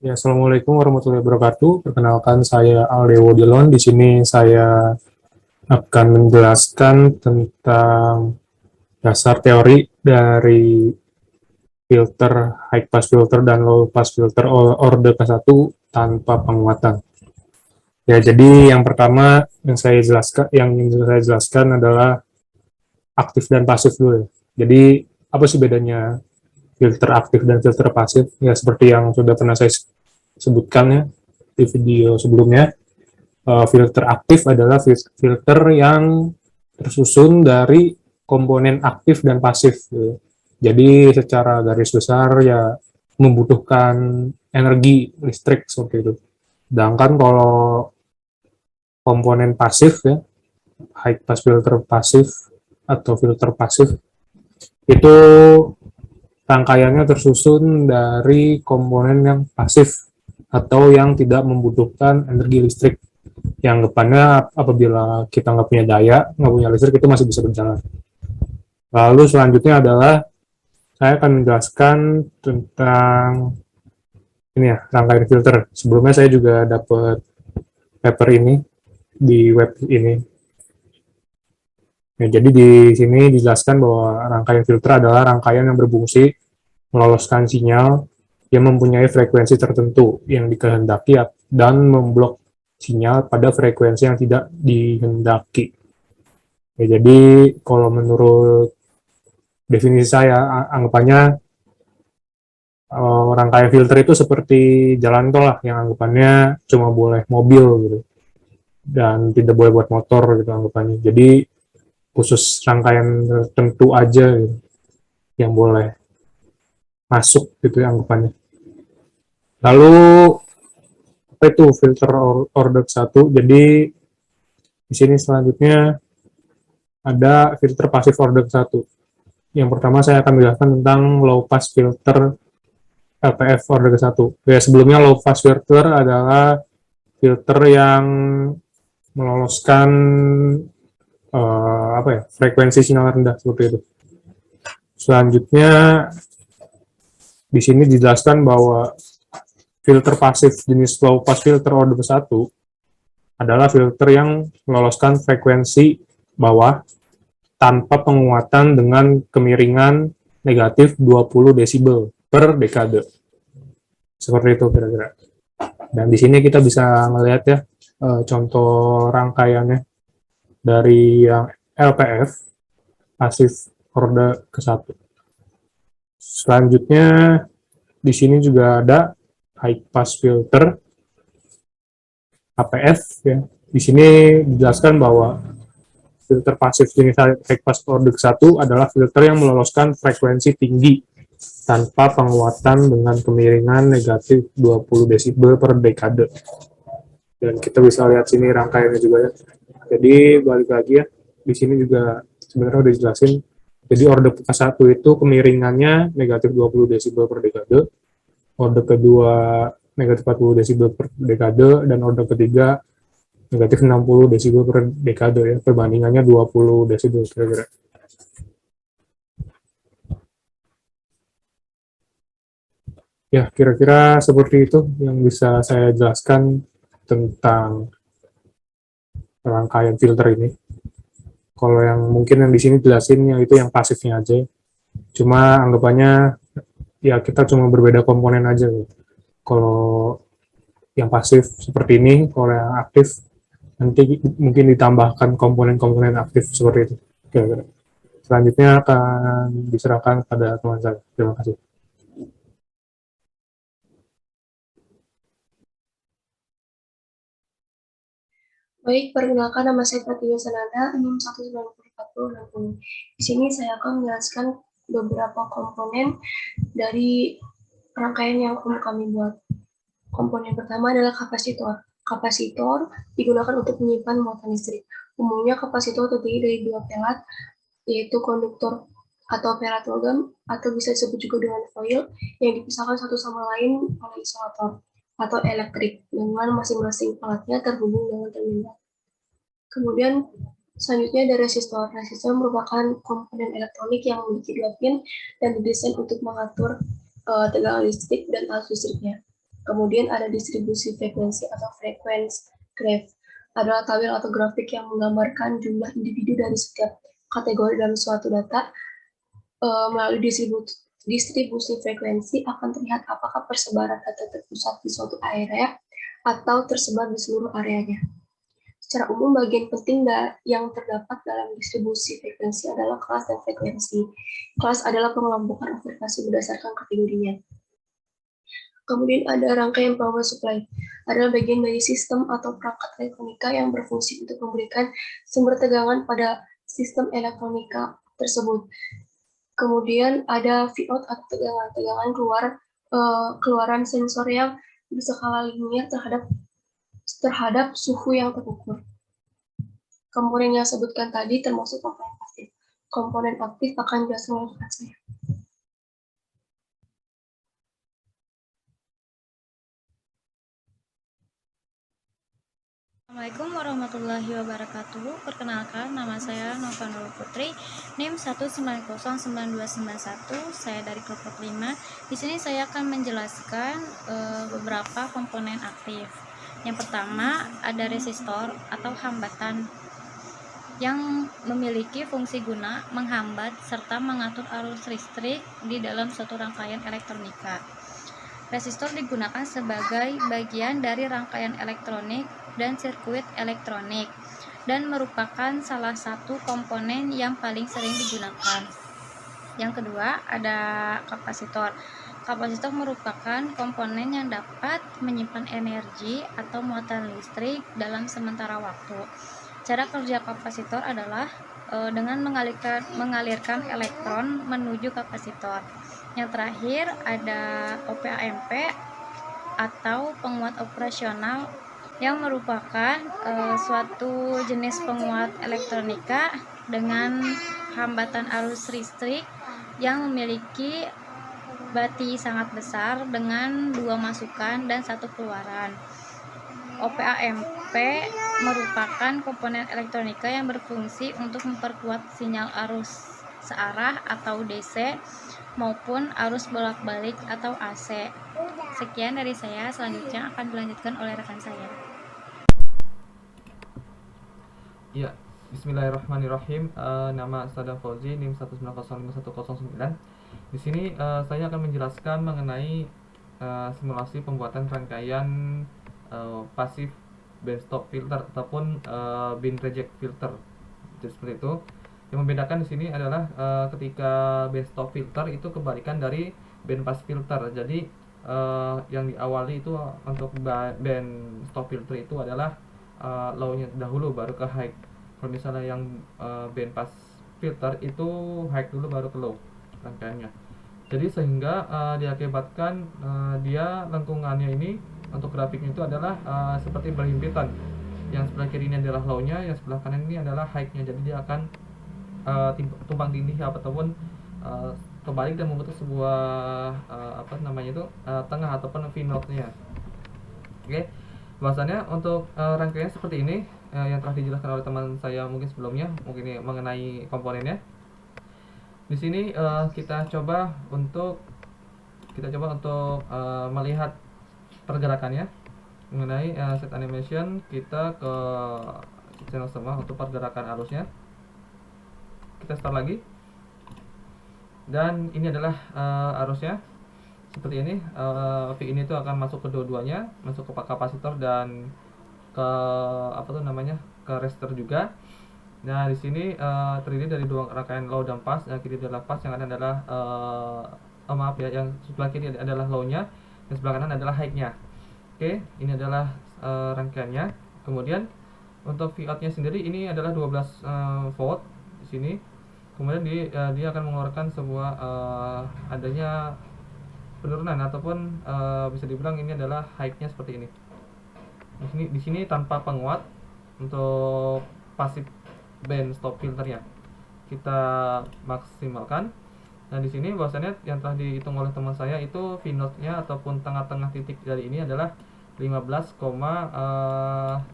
Ya, Assalamualaikum warahmatullahi wabarakatuh. Perkenalkan saya Aldewo Dilon. Di sini saya akan menjelaskan tentang dasar teori dari filter high pass filter dan low pass filter order ke-1 tanpa penguatan. Ya, jadi yang pertama yang saya jelaskan adalah aktif dan pasif dulu. Jadi apa sih bedanya filter aktif dan filter pasif? Ya seperti yang sudah pernah saya sebutkan ya di video sebelumnya. Filter aktif adalah filter yang tersusun dari komponen aktif dan pasif. Gitu. Jadi secara garis besar ya membutuhkan energi listrik seperti itu. Sedangkan kalau komponen pasif ya, high pass filter pasif atau filter pasif itu rangkaiannya tersusun dari komponen yang pasif atau yang tidak membutuhkan energi listrik. Yang depannya apabila kita nggak punya daya, nggak punya listrik itu masih bisa berjalan. Lalu selanjutnya adalah saya akan menjelaskan tentang ini ya rangkaian filter. Sebelumnya saya juga dapat paper ini di web ini. Ya, jadi di sini dijelaskan bahwa rangkaian filter adalah rangkaian yang berfungsi meloloskan sinyal yang mempunyai frekuensi tertentu yang dikehendaki dan memblok sinyal pada frekuensi yang tidak dikehendaki. Ya, jadi kalau menurut definisi saya, anggapannya rangkaian filter itu seperti jalan tol lah, yang anggapannya cuma boleh mobil gitu, dan tidak boleh buat motor gitu anggapannya. Jadi khusus rangkaian tertentu aja gitu, yang boleh masuk gitu ya anggapannya. Lalu apa itu filter order 1? Jadi di sini selanjutnya ada filter pasif order 1. Yang pertama saya akan menjelaskan tentang low pass filter LPF order ke-1. Ya, sebelumnya low pass filter adalah filter yang meloloskan apa ya, frekuensi sinyal rendah seperti itu. Selanjutnya di sini dijelaskan bahwa filter pasif jenis low pass filter order ke-1 adalah filter yang meloloskan frekuensi bawah tanpa penguatan dengan kemiringan negatif 20 desibel per dekade. Seperti itu kira-kira. Dan di sini kita bisa melihat ya contoh rangkaiannya dari yang LPF, pasif order ke-1. Selanjutnya di sini juga ada high pass filter HPF ya. Di sini dijelaskan bahwa filter pasif jenis high pass order ke-1 adalah filter yang meloloskan frekuensi tinggi tanpa penguatan dengan kemiringan negatif 20 desibel per dekade. Dan kita bisa lihat sini rangkaiannya juga ya. Jadi balik lagi ya, di sini juga sebenarnya udah dijelasin. Jadi order ke-1 itu kemiringannya negatif 20 desibel per dekade, order kedua negatif 40 desibel per dekade, dan order ketiga negatif 60 desibel per dekade ya, perbandingannya 20 desibel kira-kira. Ya, kira-kira seperti itu yang bisa saya jelaskan tentang rangkaian filter ini. Kalau yang mungkin yang di sini jelasin yang itu yang pasifnya aja. Cuma anggapannya ya kita cuma berbeda komponen aja gitu. Kalau yang pasif seperti ini, kalau yang aktif nanti mungkin ditambahkan komponen-komponen aktif seperti itu. Kira-kira. Selanjutnya akan diserahkan pada teman saya. Terima kasih. Baik, perkenalkan nama saya Pratiwi Sanada, NIM 1904060. Di sini saya akan menjelaskan beberapa komponen dari rangkaian yang kami buat. Komponen pertama adalah kapasitor. Kapasitor digunakan untuk menyimpan muatan listrik. Umumnya kapasitor terdiri dari dua pelat, yaitu konduktor atau pelat logam, atau bisa disebut juga dengan foil, yang dipisahkan satu sama lain oleh isolator atau elektrik, dengan masing-masing pelatnya terhubung dengan terminal. Kemudian selanjutnya ada resistor. Resistor merupakan komponen elektronik yang memiliki dua pin dan didesain untuk mengatur tegangan listrik dan arus listriknya. Kemudian ada distribusi frekuensi atau frequency graph, adalah tabel atau grafik yang menggambarkan jumlah individu dari setiap kategori dalam suatu data. Melalui distribusi frekuensi akan terlihat apakah persebaran data terpusat di suatu area atau tersebar di seluruh areanya. Secara umum, bagian penting yang terdapat dalam distribusi frekuensi adalah kelas dan frekuensi. Kelas adalah pengelompokan frekuensi berdasarkan kategorinya. Kemudian ada rangkaian power supply, adalah bagian dari sistem atau perangkat elektronika yang berfungsi untuk memberikan sumber tegangan pada sistem elektronika tersebut. Kemudian ada Vout atau tegangan keluaran sensor yang berskala linier terhadap suhu yang terukur. Komponen yang sebutkan tadi termasuk komponen aktif. Komponen aktif akan dijelaskan oleh rekan saya. Assalamualaikum warahmatullahi wabarakatuh. Perkenalkan, nama saya Nova Nurul Putri, NIM 1909291. Saya dari kelompok 5. Di sini saya akan menjelaskan beberapa komponen aktif. Yang pertama, ada resistor atau hambatan yang memiliki fungsi guna menghambat serta mengatur arus listrik di dalam suatu rangkaian elektronika. Resistor digunakan sebagai bagian dari rangkaian elektronik dan sirkuit elektronik dan merupakan salah satu komponen yang paling sering digunakan. Yang kedua, ada kapasitor. Kapasitor merupakan komponen yang dapat menyimpan energi atau muatan listrik dalam sementara waktu. Cara kerja kapasitor adalah dengan mengalirkan elektron menuju kapasitor. Yang terakhir ada OPAMP atau penguat operasional yang merupakan suatu jenis penguat elektronika dengan hambatan arus listrik yang memiliki bati sangat besar dengan 2 masukan dan 1 keluaran. OPAMP merupakan komponen elektronika yang berfungsi untuk memperkuat sinyal arus searah atau DC maupun arus bolak-balik atau AC. Sekian dari saya, selanjutnya akan dilanjutkan oleh rekan saya. Ya, bismillahirrahmanirrahim. Nama Sadam Fauzi, NIM 1905109. Di sini saya akan menjelaskan mengenai simulasi pembuatan rangkaian pasif band stop filter ataupun band reject filter. Jadi seperti itu. Yang membedakan di sini adalah ketika band stop filter itu kebalikan dari band pass filter. Jadi yang diawali itu untuk band stop filter itu adalah low-nya dahulu baru ke high. Kalau misalnya yang band pass filter itu high dulu baru ke low rangkaiannya. Jadi sehingga diakibatkan dia lengkungannya ini untuk grafiknya itu adalah seperti berhimpitan. Yang sebelah kiri ini adalah low-nya, yang sebelah kanan ini adalah high-nya. Jadi dia akan tumpang tindih ataupun terbalik dan membentuk sebuah tengah ataupun V-note-nya. Oke. Bahwasannya untuk rangkaian seperti ini yang telah dijelaskan oleh teman saya mungkin sebelumnya, mungkin ini mengenai komponennya. Di sini kita coba untuk melihat pergerakannya mengenai set animation. Kita ke channel semua untuk pergerakan arusnya. Kita start lagi, dan ini adalah arusnya seperti ini. V ini tuh akan masuk ke dua-duanya, masuk ke kapasitor dan ke ke resistor juga. Nah, di sini terdiri dari 2 rangkaian low dan pass. Yang kiri adalah pass, yang kanan adalah yang sebelah kiri adalah low-nya, dan sebelah kanan adalah high-nya. Oke, ini adalah rangkaiannya. Kemudian untuk Vout-nya sendiri ini adalah 12 volt di sini. Kemudian dia akan mengeluarkan sebuah adanya penurunan ataupun bisa dibilang ini adalah high-nya seperti ini. Di sini tanpa penguat untuk pasif band stop filternya kita maksimalkan. Nah, di sini bahwasannya yang telah dihitung oleh teman saya itu V-note-nya ataupun tengah-tengah titik dari ini adalah 15,7.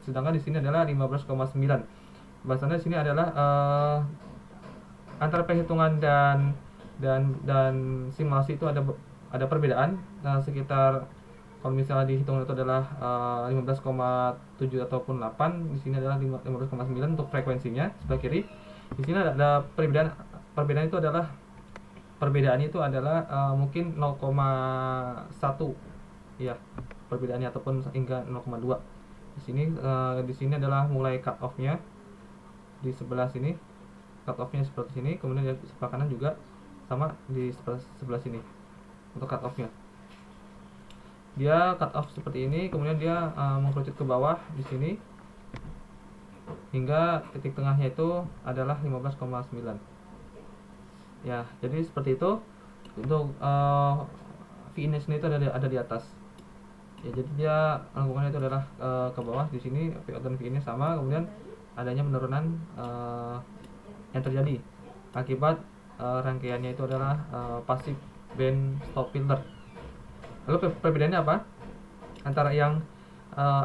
Sedangkan di sini adalah 15,9. Bahwasannya di sini adalah antara perhitungan dan simulasi itu ada ada perbedaan sekitar, kalau misalnya dihitung itu adalah 15,7 ataupun 8, di sini adalah 15,9 untuk frekuensinya sebelah kiri. Di sini ada perbedaan. Perbedaan itu adalah perbedaannya itu adalah mungkin 0,1 ya perbedaannya, ataupun hingga 0,2. Di sini adalah mulai cut off-nya di sebelah sini, cut off-nya seperti sini, kemudian di sebelah kanan juga sama di sebelah sini untuk cut off-nya. Dia cut off seperti ini, kemudian dia mengkerucut ke bawah di sini hingga titik tengahnya itu adalah 15,9. Ya, jadi seperti itu. Untuk V-nya sendiri itu ada di atas. Ya, jadi dia lengkungannya itu adalah ke bawah di sini, V-out dan V-nya sama, kemudian adanya penurunan yang terjadi akibat rangkaiannya itu adalah passive band stop filter. Lalu perbedaannya apa antara yang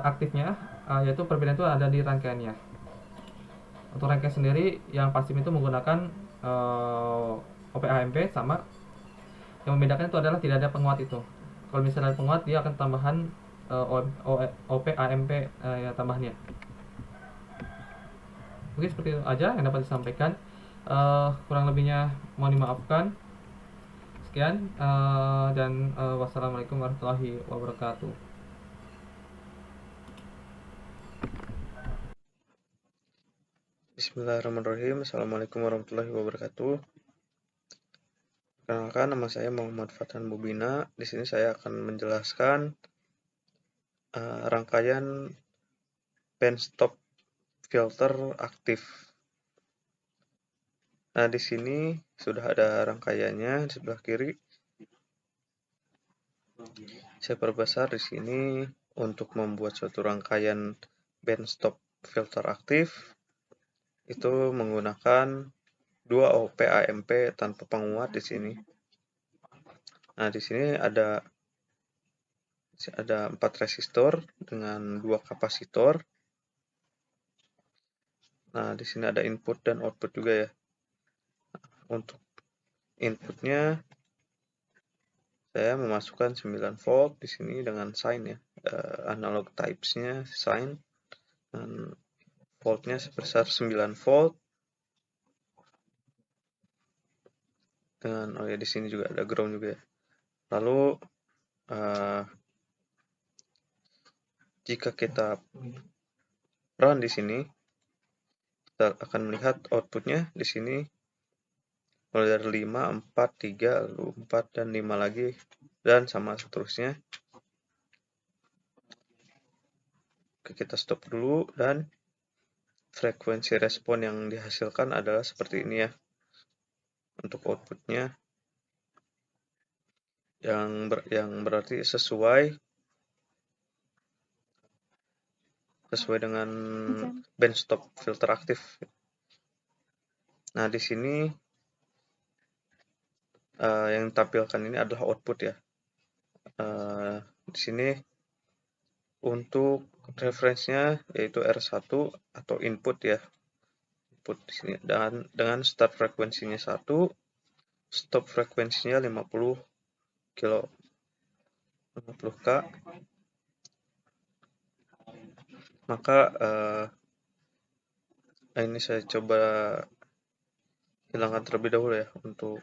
aktifnya, yaitu perbedaan itu ada di rangkaiannya. Untuk rangkaian sendiri yang pasif itu menggunakan OP-AMP sama. Yang membedakan itu adalah tidak ada penguat itu. Kalau misalnya ada penguat, dia akan tambahan OP-AMP ya, tambahannya. Mungkin seperti itu aja yang dapat disampaikan. Kurang lebihnya mohon dimaafkan. Sekian dan wassalamualaikum warahmatullahi wabarakatuh. Bismillahirrahmanirrahim. Assalamualaikum warahmatullahi wabarakatuh. Perkenalkan, nama saya Muhammad Fathan Bubina. Di sini saya akan menjelaskan rangkaian band stop filter aktif. Nah, di sini sudah ada rangkaiannya di sebelah kiri. Saya perbesar di sini untuk membuat suatu rangkaian band stop filter aktif itu menggunakan 2 OP-AMP tanpa penguat di sini. Nah, di sini ada 4 resistor dengan 2 kapasitor. Nah, di sini ada input dan output juga ya. Untuk inputnya saya memasukkan 9 volt di sini dengan sign ya, analog types-nya sign, dan voltnya sebesar 9 volt. Dengan di sini juga ada ground juga ya. Lalu jika kita run di sini, kita akan melihat outputnya di sini mulai dari 5, 4, 3, lalu 4 dan 5 lagi, dan sama seterusnya. Oke, kita stop dulu, dan frekuensi respon yang dihasilkan adalah seperti ini ya. Untuk outputnya yang berarti sesuai dengan band stop filter aktif. Nah, di sini yang ditampilkan ini adalah output ya. Di sini untuk referensinya yaitu R1 atau input ya. Input di sini dengan start frekuensinya 1, stop frekuensinya 50 K. Maka ini saya coba hilangkan terlebih dahulu ya. Untuk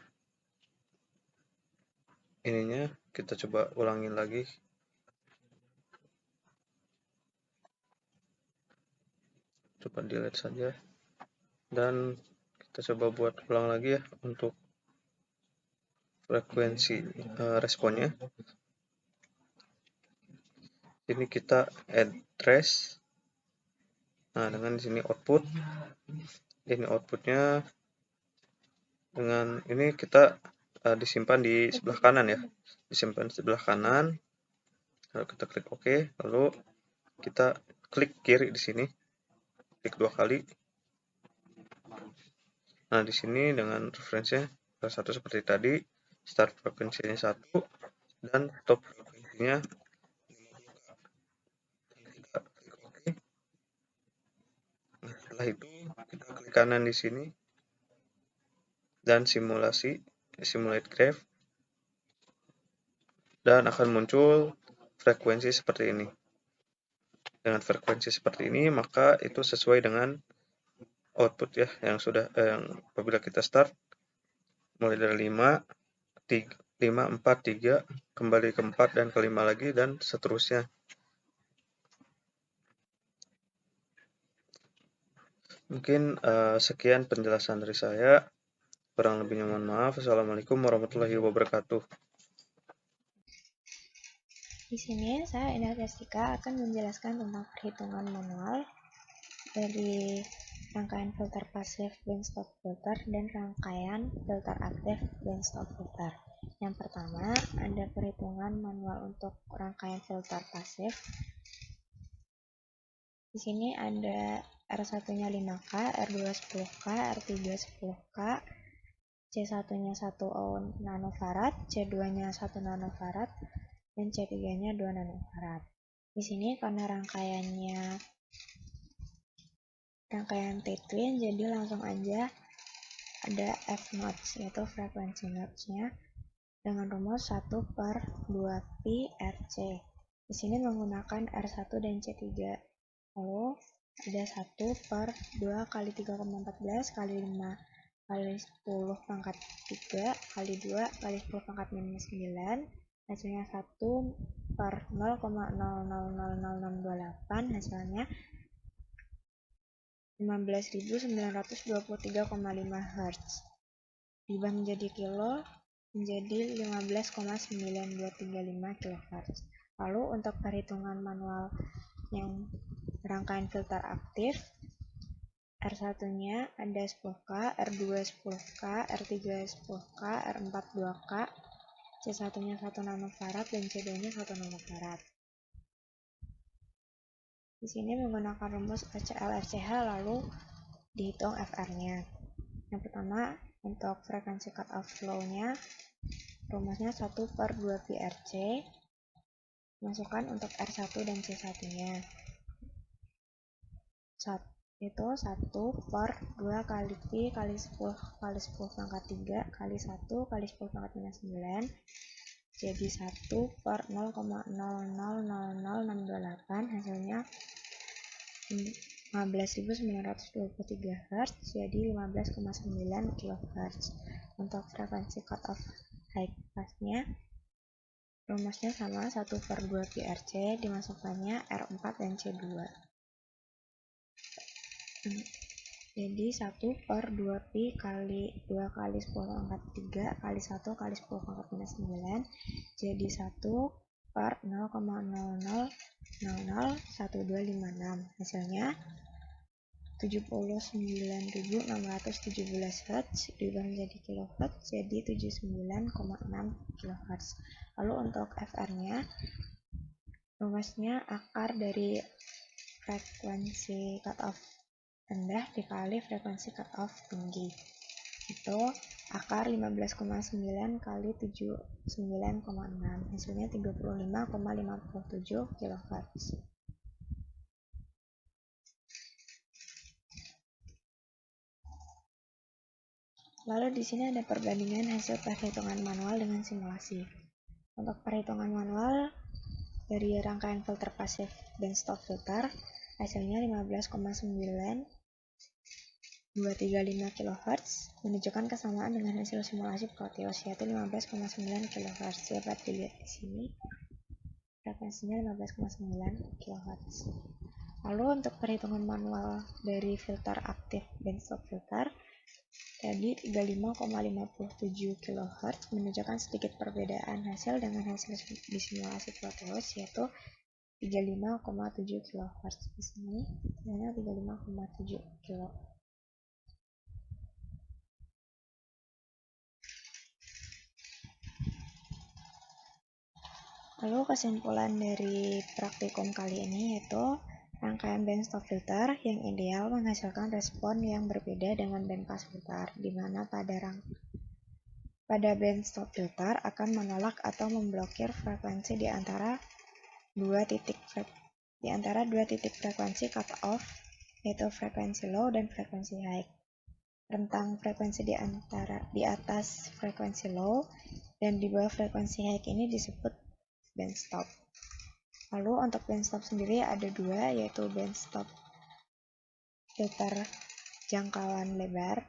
ininya kita coba ulangin lagi. Coba delete saja, dan kita coba buat ulang lagi ya untuk frekuensi responnya. Ini kita address. Nah, dengan di sini output. Ini outputnya dengan ini kita disimpan di sebelah kanan ya. Disimpan di sebelah kanan. Lalu kita klik OK, lalu kita klik kiri di sini. Klik 2 kali. Nah, di sini dengan referensinya satu seperti tadi, start frekuensinya 1 dan stop frekuensinya 50 K. Kita klik OK. Nah, setelah itu kita klik kanan di sini dan simulate graph. dan akan muncul frekuensi seperti ini. Dengan frekuensi seperti ini, maka itu sesuai dengan output ya yang apabila kita start mulai dari 5, 4, 3, kembali ke 4 dan ke 5 lagi dan seterusnya. Mungkin sekian penjelasan dari saya. Kurang lebihnya mohon maaf. Assalamualaikum warahmatullahi wabarakatuh. Di sini saya Indah Destika akan menjelaskan tentang perhitungan manual dari rangkaian filter pasif band stop filter dan rangkaian filter aktif band stop filter. Yang pertama ada perhitungan manual untuk rangkaian filter pasif. Di sini ada R1-nya 5K, R2 10K, R3 10K, C1-nya 1 ohm nanofarad, C2-nya 1 nanofarad, dan C3-nya 2 nanofarad. Di sini karena rangkaian T-twin, jadi langsung aja ada F-notch, yaitu frekuensi notch-nya dengan rumus 1/2pi RC. Di sini menggunakan R1 dan C3. Lalu ada 1/2 kali 3,14 kali 5 kali 10 pangkat 3 kali 2 kali 10 pangkat minus 9, hasilnya 1/0,000028, hasilnya 15.923,5 Hz. Diubah menjadi kilo menjadi 15,9235 kHz. Lalu untuk perhitungan manual yang rangkaian filter aktif, R1-nya ada 10K, R2 10K, R3 10K, R4 2K, C1-nya 1 nanofarad dan C2-nya 1 nanofarad. Di sini menggunakan rumus RCL/RCH lalu dihitung FR-nya. Yang pertama untuk frekuensi cut-off flow-nya rumusnya 1/2pi RC. Masukkan untuk R1 dan C1-nya. Itu 1/2 kali pi kali 10 kali 10 pangkat 3 kali 1 kali 10 pangkat minus 9, jadi 1/0,000628, hasilnya 15.923 Hz, jadi 15,9 kHz. Untuk frekuensi cut-off high pass-nya rumusnya sama 1/2pi RC, dimasukkannya R4 dan C2. Jadi 1/2pi kali 2 kali 10 pangkat 3 kali 1 kali 10 pangkat minus 9, jadi 1/0,00001256, hasilnya 79.617 Hz, diubah menjadi kHz, jadi 79,6 kHz. Lalu untuk FR-nya, rumusnya akar dari frekuensi cutoff rendah dikali frekuensi cutoff tinggi. Itu akar 15,9 kali 79,6, hasilnya 35,57 kHz. Lalu di sini ada perbandingan hasil perhitungan manual dengan simulasi. Untuk perhitungan manual dari rangkaian filter pasif band stop filter, hasilnya 15,9235 kHz, menunjukkan kesamaan dengan hasil simulasi Proteus, yaitu 15,9 kHz. Dapat dilihat di sini frekuensinya 15,9 kHz. Lalu untuk perhitungan manual dari filter aktif band stop filter, tadi 35,57 kHz, menunjukkan sedikit perbedaan hasil dengan hasil di simulasi Proteus, yaitu 35,7 kHz. Di sini hasilnya 35,7 kHz. Lalu kesimpulan dari praktikum kali ini yaitu rangkaian band stop filter yang ideal menghasilkan respon yang berbeda dengan band pass filter, di mana pada band stop filter akan menolak atau memblokir frekuensi di antara dua titik frekuensi cut off, yaitu frekuensi low dan frekuensi high. Rentang frekuensi di atas frekuensi low dan di bawah frekuensi high ini disebut band stop. Lalu untuk band stop sendiri ada dua, yaitu band stop filter jangkauan lebar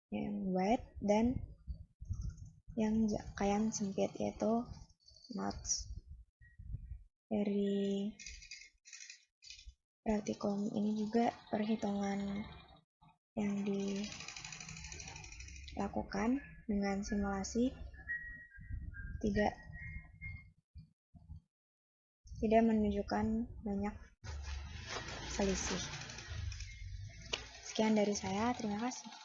yang wide dan yang jangkauan sempit, yaitu notch. Dari praktikum ini juga perhitungan yang dilakukan dengan simulasi tidak menunjukkan banyak selisih. Sekian dari saya, terima kasih.